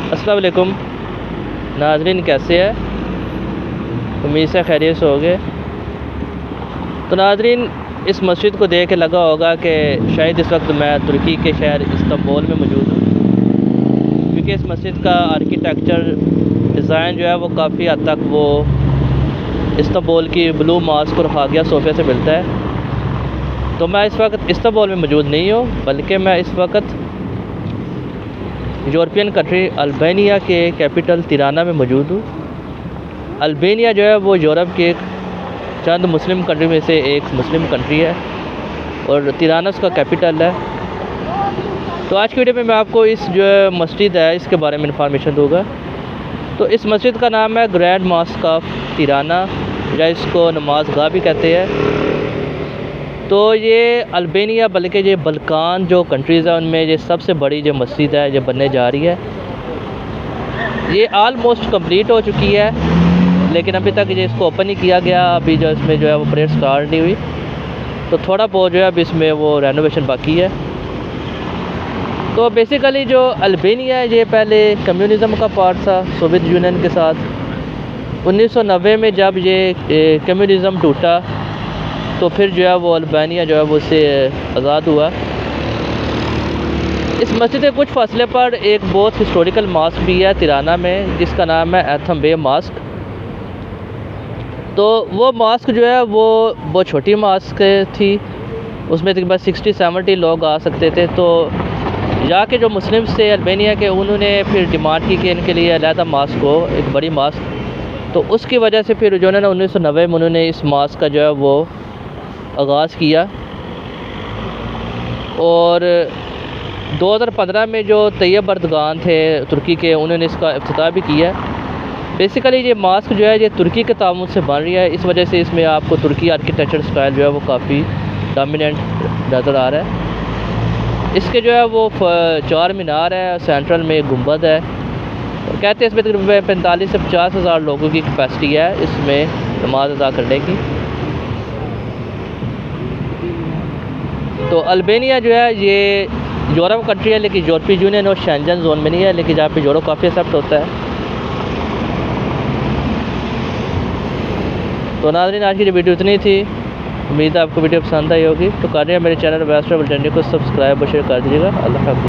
अस्सलाम वालेकुम नाज़रीन, कैसे हैं? उम्मीद से खैरियत से होंगे। तो नाज़रीन, इस मस्जिद को देख के लगा होगा कि शायद इस वक्त मैं तुर्की के शहर इस्तांबुल में मौजूद हूँ, क्योंकि इस मस्जिद का आर्किटेक्चर डिज़ाइन जो है वो काफ़ी हद तक वो इस्तांबुल की ब्लू मॉस्क और हागिया सोफिया से मिलता है। तो मैं इस वक्त इस्तांबुल में मौजूद नहीं हूँ, बल्कि मैं इस वक्त यूरोपियन कंट्री अल्बानिया के कैपिटल तिराना में मौजूद हूँ। अल्बानिया जो है वो यूरोप के चंद मुस्लिम कंट्री में से एक मुस्लिम कंट्री है और तिराना उसका कैपिटल है। तो आज की वीडियो में मैं आपको इस जो मस्जिद है इसके बारे में इंफॉर्मेशन दूंगा। तो इस मस्जिद का नाम है ग्रैंड मॉस्क ऑफ तिराना, या इसको नमाज गाह भी कहते हैं। तो ये अल्बानिया बल्कि ये बल्कान जो कंट्रीज़ है उनमें ये सबसे बड़ी जो मस्जिद है ये बनने जा रही है। ये आलमोस्ट कंप्लीट हो चुकी है, लेकिन अभी तक ये इसको ओपन नहीं किया गया। अभी जो इसमें जो है वो परेड स्टार्ट नहीं हुई, तो थोड़ा बहुत जो है अभी इसमें वो रेनोवेशन बाकी है। तो बेसिकली जो अल्बानिया है ये पहले कम्युनिज़म का पार्ट था सोवियत यूनियन के साथ। 1990 में जब ये कम्युनिज़म टूटा तो फिर जो है वो अल्बानिया जो है वो उससे आज़ाद हुआ। इस मस्जिद के कुछ फासले पर एक बहुत हिस्टोरिकल मास्क भी है तिराना में, जिसका नाम है एथम बे मास्क। तो वो मास्क जो है वो बहुत छोटी मास्क थी, उसमें तकरीबन 60-70 लोग आ सकते थे। तो यहाँ के जो मुस्लिम्स थे अल्बानिया के, उन्होंने फिर डिमांड की कि इनके लिए अलहदा मास्क हो, एक बड़ी मास्क। तो उसकी वजह से फिर जो है ना 1990 में उन्होंने इस मास्क का जो है वो आगाज़ किया, और 2015 में जो तैयब अर्दगान थे तुर्की के, उन्होंने इसका इफ्तिताह भी किया। बेसिकली ये मास्क जो है ये तुर्की के तामुन से बन रही है, इस वजह से इसमें आपको तुर्की आर्किटेक्चर स्टाइल जो है वो काफ़ी डोमिनेंट नज़र आ रहा है। इसके जो है वो 4 मीनार है, सेंट्रल में एक गुंबद है, और कहते हैं इसमें तकरीबन 45 से 50 हज़ार लोगों की कैपेसिटी है इसमें नमाज अदा करने की। तो अल्बानिया जो है ये यूरोप कंट्री है, लेकिन यूरोपीय यूनियन और शेंजन जोन में नहीं है, लेकिन जहाँ पे यूरोप काफ़ी एक्सेप्ट होता है। तो नाज़रीन, आज की जो वीडियो इतनी थी, उम्मीद है आपको वीडियो पसंद आई होगी। तो कर रहे हैं मेरे चैनल वेस्ट ट्रैवल जर्नी को सब्सक्राइब और शेयर कर दीजिएगा। अल्लाह हाफ़िज़।